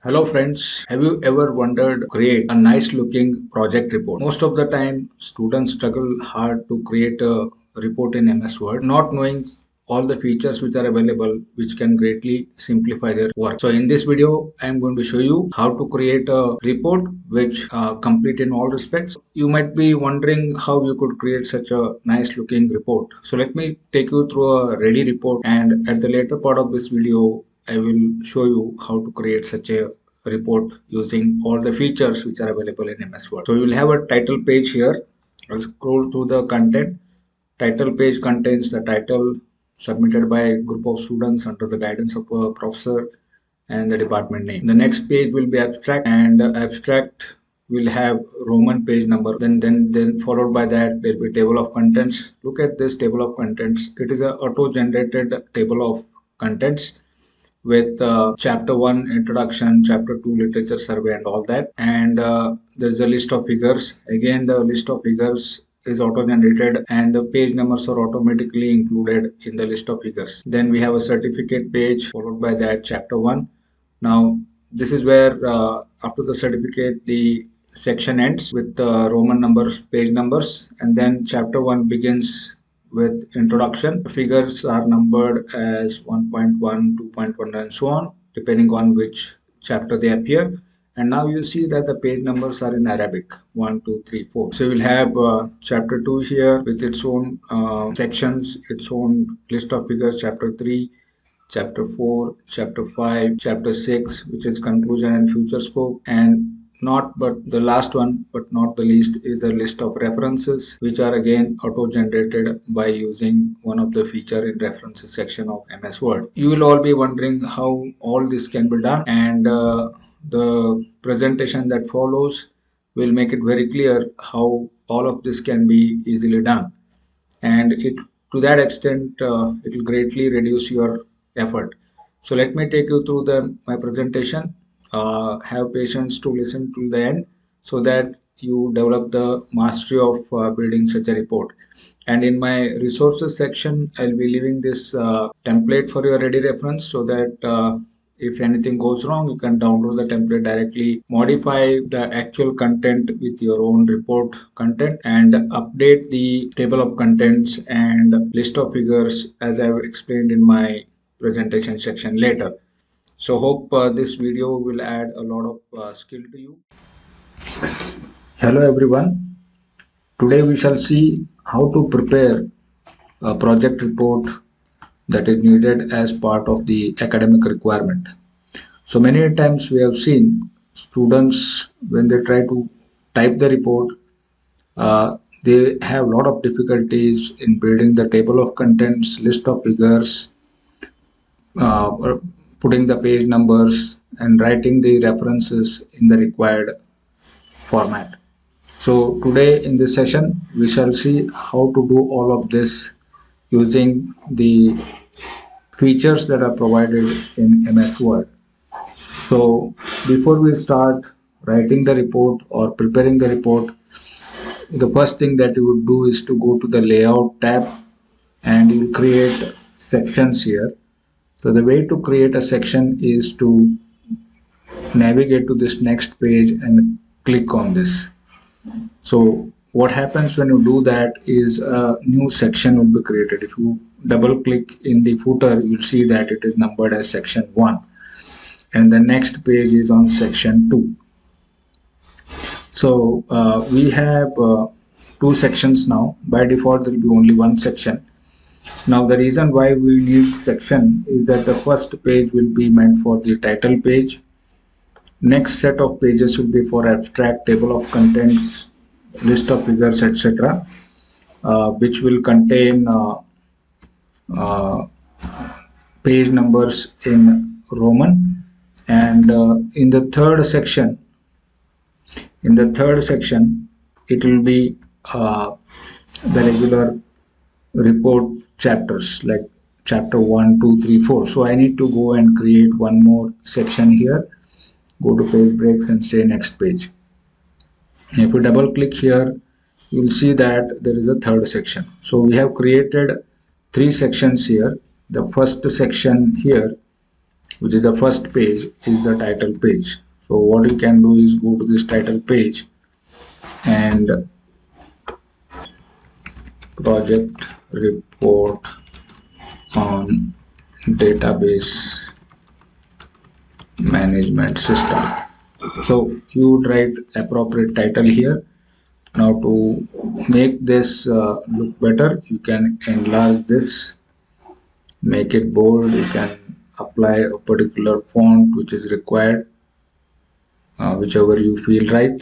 Hello friends, have you ever wondered to create a nice looking project report? Most of the time students struggle hard to create a report in MS Word, not knowing all the features which are available which can greatly simplify their work. So in this video I am going to show you how to create a report which complete in all respects. You might be wondering how you could create such a nice looking report. So let me take you through a ready report, and at the later part of this video I will show you how to create such a report using all the features which are available in MS Word. So you will have a title page here. I'll scroll through the content. Title page contains the title submitted by a group of students under the guidance of a professor and the department name. The next page will be abstract, and abstract will have Roman page number. Then followed by that there will be table of contents. Look at this table of contents. It is a auto-generated table of contents with chapter 1 introduction, chapter 2 literature survey and all that, and there's a list of figures. Again, the list of figures is auto generated and the page numbers are automatically included in the list of figures. Then we have a certificate page followed by that chapter 1. Now this is where after the certificate the section ends with Roman numbers, page numbers, and then chapter 1 begins with introduction. The figures are numbered as 1.1, 2.1 and so on, depending on which chapter they appear. And now you see that the page numbers are in Arabic, 1, 2, 3, 4. So we'll have chapter 2 here with its own sections, its own list of figures, chapter 3, chapter 4, chapter 5, chapter 6, which is conclusion and future scope, and not but the last one but not the least is a list of references which are again auto generated by using one of the feature in references section of MS Word. You will all be wondering how all this can be done, and the presentation that follows will make it very clear how all of this can be easily done, and it to that extent it will greatly reduce your effort. So let me take you through my presentation. Have patience to listen to the end so that you develop the mastery of building such a report. And in my resources section I'll be leaving this template for your ready reference, so that if anything goes wrong you can download the template directly, modify the actual content with your own report content, and update the table of contents and list of figures as I've explained in my presentation section later. So hope this video will add a lot of skill to you. Hello everyone. Today we shall see how to prepare a project report that is needed as part of the academic requirement. So many times we have seen students when they try to type the report, they have a lot of difficulties in building the table of contents, list of figures, putting the page numbers and writing the references in the required format. So today in this session we shall see how to do all of this using the features that are provided in MS Word. So before we start writing the report or preparing the report, the first thing that you would do is to go to the layout tab and you create sections here. So the way to create a section is to navigate to this next page and click on this. So what happens when you do that is a new section will be created. If you double click in the footer, you'll see that it is numbered as section 1, and the next page is on section 2. So we have two sections now. By default there will be only one section. Now the reason why we need section is that the first page will be meant for the title page. Next set of pages will be for abstract, table of contents, list of figures, etc., which will contain page numbers in Roman. And in the third section it will be the regular report chapters like chapter 1, 2, 3, 4. So I need to go and create one more section here. Go to page breaks and say next page. If you double click here, you will see that there is a third section. So we have created three sections here. The first section here which is the first page, is the title page. So what you can do is go to this title page and project report on database management system. So you would write appropriate title here. Now to make this look better, you can enlarge this, make it bold. You can apply a particular font which is required, whichever you feel right,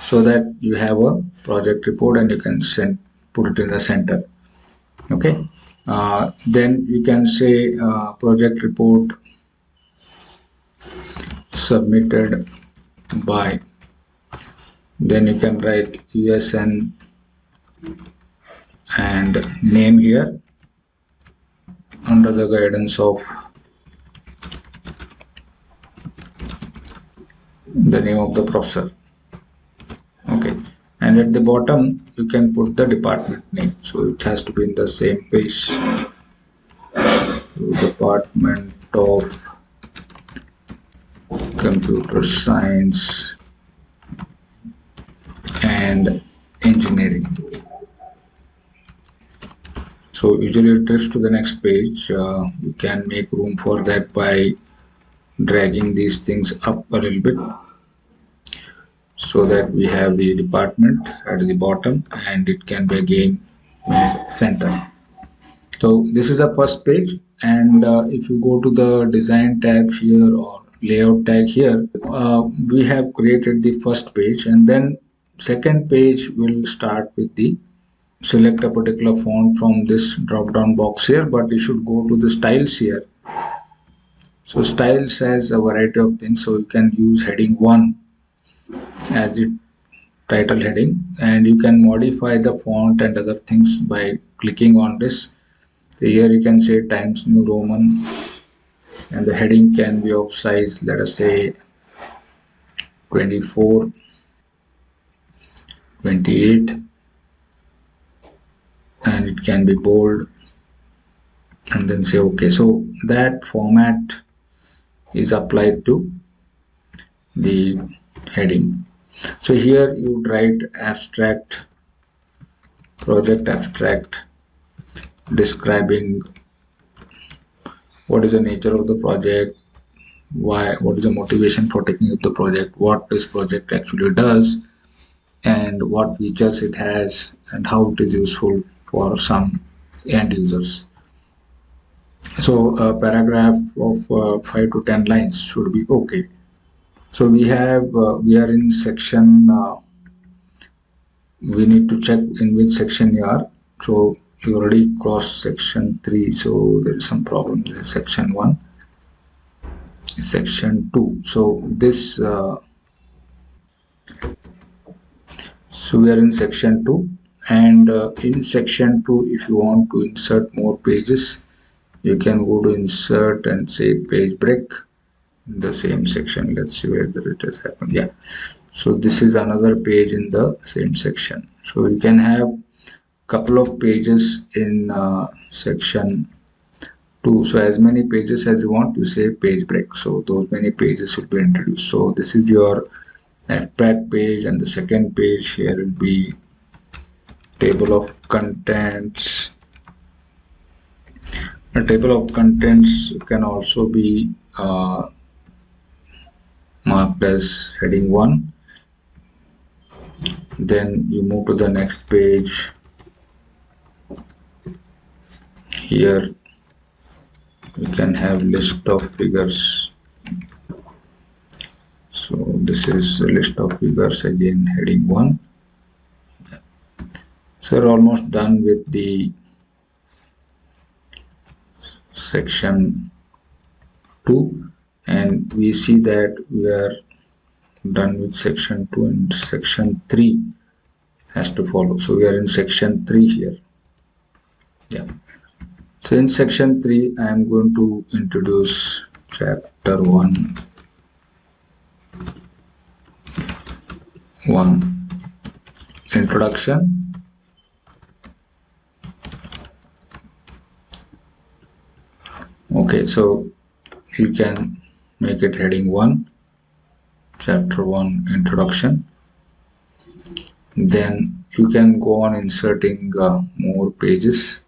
so that you have a project report and you can put it in the center. Okay. Then you can say project report submitted by, then you can write USN and name here under the guidance of the name of the professor. Okay, and at the bottom you can put the department name, so it has to be in the same page. So, Department of Computer Science and Engineering. So usually it drifts to the next page. You can make room for that by dragging these things up a little bit, so that we have the department at the bottom and it can be again made center. So this is the first page, and if you go to the design tab here or layout tag here, we have created the first page, and then second page will start with the select a particular font from this drop down box here, but you should go to the styles here. So styles has a variety of things, so you can use heading 1 as the title heading, and you can modify the font and other things by clicking on this. So here you can say Times New Roman, and the heading can be of size, let us say 24, 28, and it can be bold, and then say OK. So that format is applied to the heading. So here you would write abstract, project abstract, describing what is the nature of the project, what is the motivation for taking up the project, what this project actually does, and what features it has, and how it is useful for some end users. So a paragraph of 5 to 10 lines should be okay. So we are in section, we need to check in which section you are. So you already crossed section 3, so there is some problem. This is section 1, section 2. So this so we are in section 2, and in section 2, if you want to insert more pages, you can go to insert and say page break in the same section. Let's see whether it has happened. Yeah, so this is another page in the same section. So you can have couple of pages in section 2. So as many pages as you want, you say page break, so those many pages will be introduced. So this is your abstract page, and the second page here will be table of contents. A table of contents can also be marked as heading 1. Then you move to the next page. Here you can have list of figures. So this is a list of figures, again heading 1. So we're almost done with the section 2, and we see that we are done with section 2, and section 3 has to follow. So we are in section 3 here. Yeah. So in section 3, I am going to introduce chapter 1, introduction. Okay, so you can make it heading 1, chapter 1 introduction. Then you can go on inserting more pages,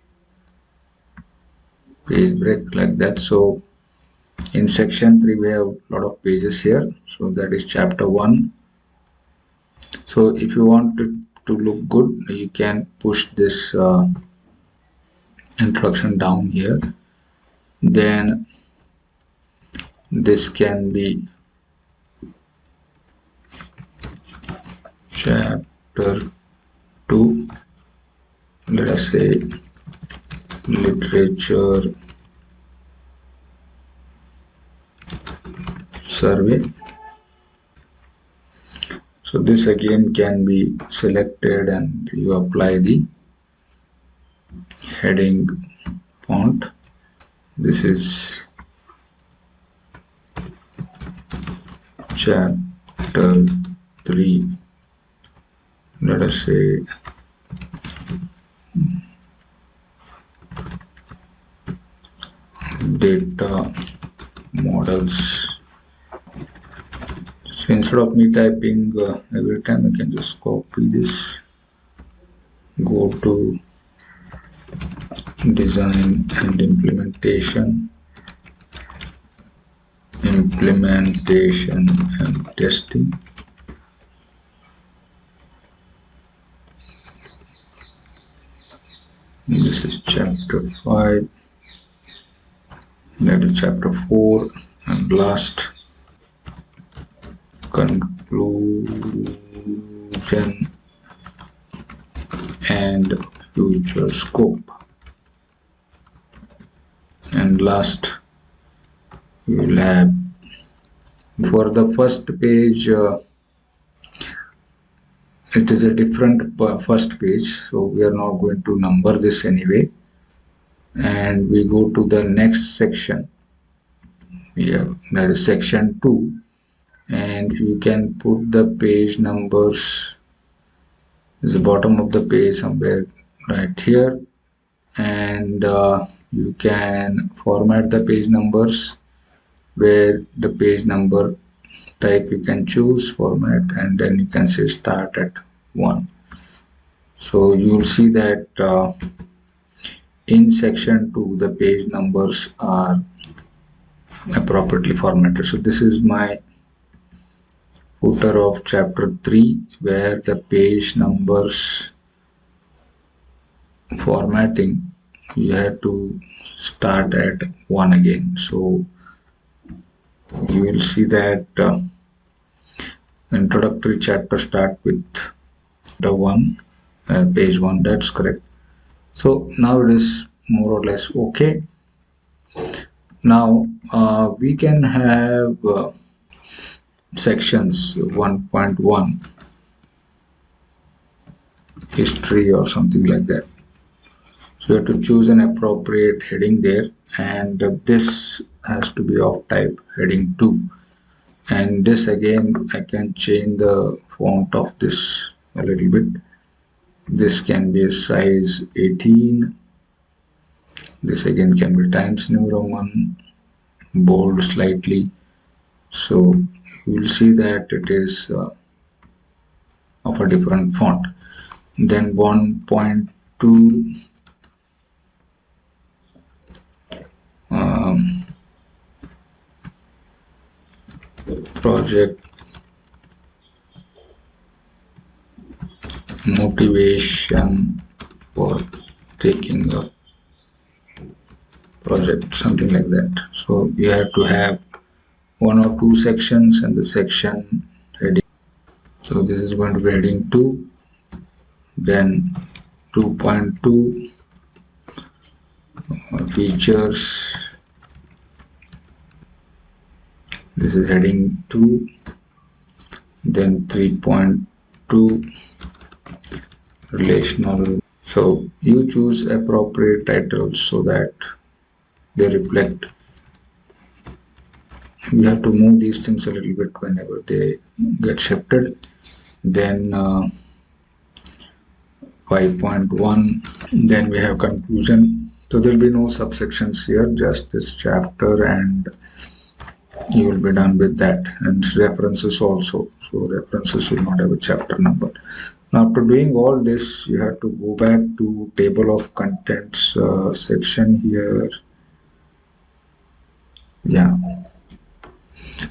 page break like that. So in section 3 we have a lot of pages here, so that is chapter 1. So if you want it to look good, you can push this introduction down here. Then this can be chapter 2, let us say literature survey. So this again can be selected and you apply the heading font. This is chapter 3, let us say data models. So instead of me typing every time, I can just copy this, go to design and implementation and testing. This is chapter 5, that is chapter 4, and last conclusion and future scope. And last we will have, for the first page it is a different first page, so we are not going to number this anyway. And we go to the next section here, that is section 2, and you can put the page numbers is the bottom of the page somewhere right here, and you can format the page numbers, where the page number type you can choose format, and then you can say start at 1. So you will see that in section 2 the page numbers are appropriately formatted. So this is my footer of chapter 3, where the page numbers formatting you have to start at 1 again. So you will see that introductory chapter start with the page 1, that's correct. So now it is more or less okay. Now we can have sections 1.1 history or something like that. So you have to choose an appropriate heading there, and this has to be of type heading 2. And this again, I can change the font of this a little bit. This can be a size 18. This again can be Times New Roman, bold slightly. So you will see that it is of a different font. Then 1.2 project motivation for taking up project, something like that. So you have to have 1 or 2 sections and the section heading. So this is going to be heading 2, then 2.2 features. This is heading 2, then 3.2 relational. So you choose appropriate titles so that they reflect. We have to move these things a little bit whenever they get shifted. Then 5.1, then we have conclusion. So there will be no subsections here, just this chapter and You will be done with that. And references also, so references will not have a chapter number. Now after doing all this, you have to go back to table of contents section here. Yeah,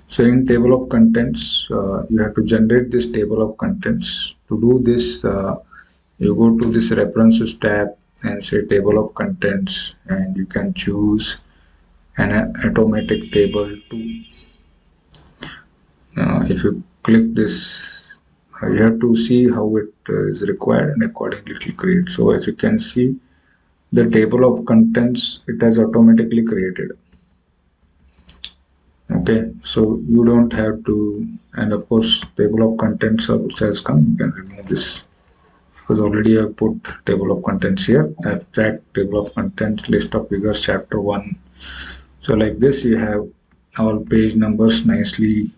so in table of contents, you have to generate this table of contents. To do this, you go to this references tab and say table of contents, and you can choose an automatic table to. If you click this, you have to see how it is required, and accordingly it will create. So as you can see, the table of contents, it has automatically created. Okay, so you don't have to, and of course table of contents which has come, you can remove this because already I have put table of contents here. Abstract table of contents, list of figures, chapter 1. So like this, you have all page numbers nicely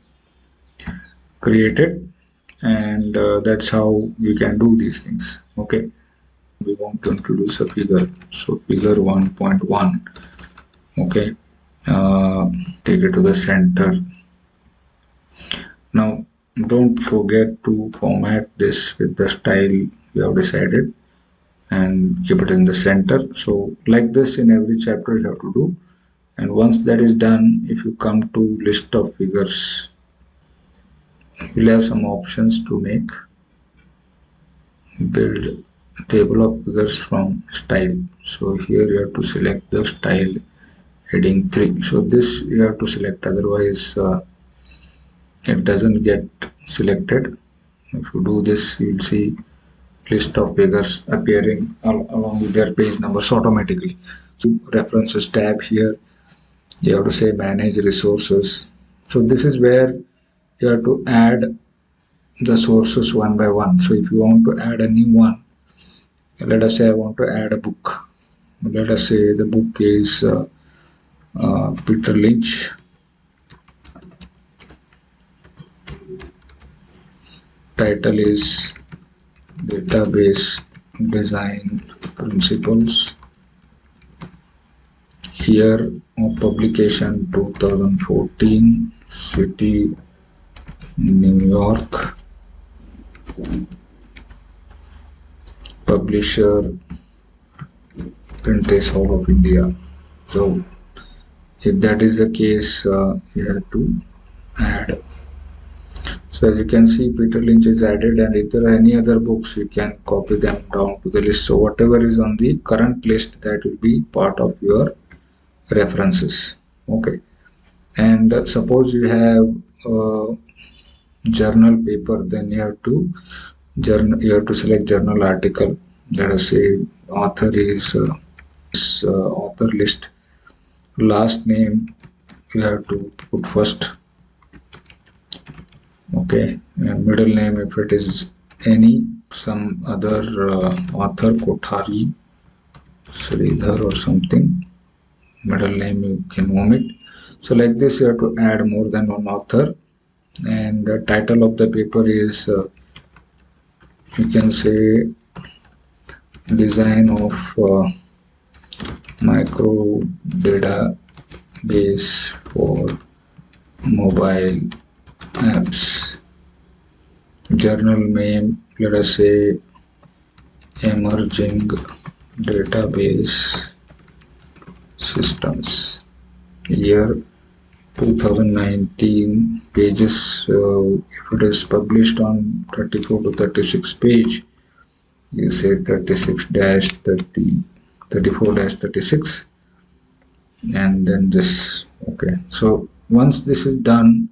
created, and that's how you can do these things. Okay, we want to introduce a figure, so figure 1.1. okay, take it to the center. Now don't forget to format this with the style you have decided and keep it in the center. So like this in every chapter you have to do. And once that is done, if you come to list of figures, you'll have some options to make. Build table of figures from style. So here you have to select the style heading 3. So this you have to select, otherwise it doesn't get selected. If you do this, you'll see list of figures appearing along with their page numbers automatically. So references tab here, you have to say manage resources. So this is where you have to add the sources one by one. So if you want to add a new one, let us say I want to add a book. Let us say the book is Peter Lynch. Title is Database Design Principles. Year of publication 2014, city New York, publisher Printers Hall of India. So if that is the case, you have to add. So as you can see, Peter Lynch is added, and if there are any other books, you can copy them down to the list. So whatever is on the current list, that will be part of your references. Okay, and suppose you have a journal paper, then you have to select journal article. Let us say author is author list. Last name you have to put first. Okay, and middle name, if it is some other author, Kothari, Sridhar or something, middle name you can omit. So like this, you have to add more than one author. And the title of the paper is you can say design of micro database for mobile apps. Journal name, let us say emerging database systems. Year 2019, pages, if it is published on 34 to 36 page, you say 36-30, 34-36, and then this. Okay, so once this is done,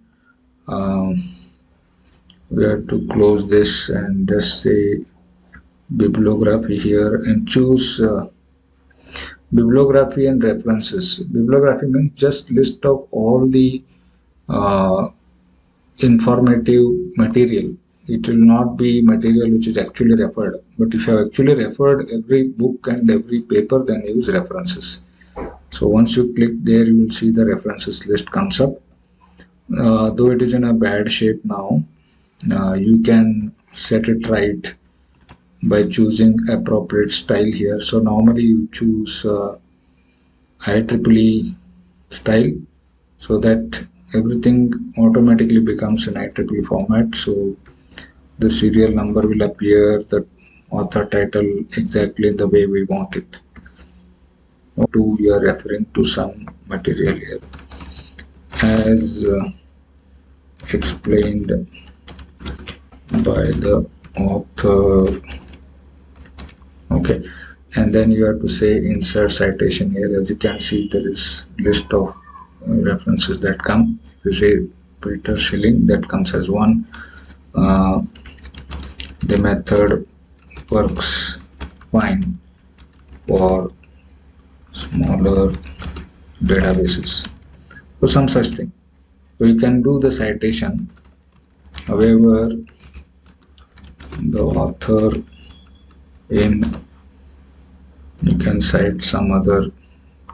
we have to close this and just say bibliography here and choose bibliography and references. Bibliography means just list of all the uh, informative material. It will not be material which is actually referred, but if you have actually referred every book and every paper, then use references. So once you click there, you will see the references list comes up. Though it is in a bad shape now, you can set it right by choosing appropriate style here. So normally you choose IEEE style, so that everything automatically becomes in IEEE format. So the serial number will appear, the author title exactly the way we want it. To you are referring to some material here as explained by the author. Okay, and then you have to say insert citation here. As you can see, there is list of references that come. You say Peter Schilling, that comes as one. The method works fine for smaller databases, so some such thing. So you can do the citation. However, the author in, you can cite some other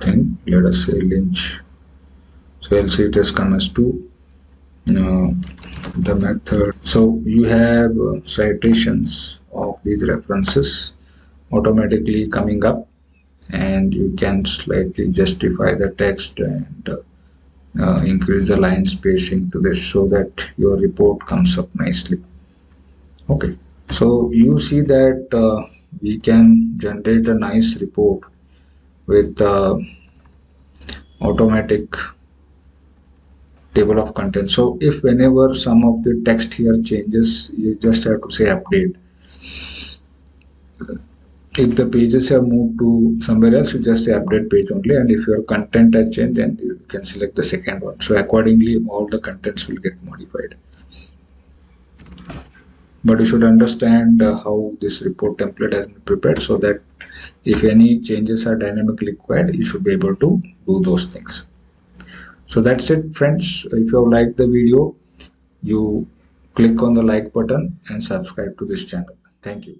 thing. Let us say Lynch. So else it has come as 2. The method. So you have citations of these references automatically coming up, and you can slightly justify the text and increase the line spacing to this so that your report comes up nicely. Okay, so you see that we can generate a nice report with automatic table of content. So if whenever some of the text here changes, you just have to say update. If the pages have moved to somewhere else, you just say update page only, and if your content has changed, then you can select the second one. So accordingly, all the contents will get modified. But you should understand how this report template has been prepared, so that if any changes are dynamically required, you should be able to do those things. So that's it, friends. If you have liked the video, you click on the like button and subscribe to this channel. Thank you.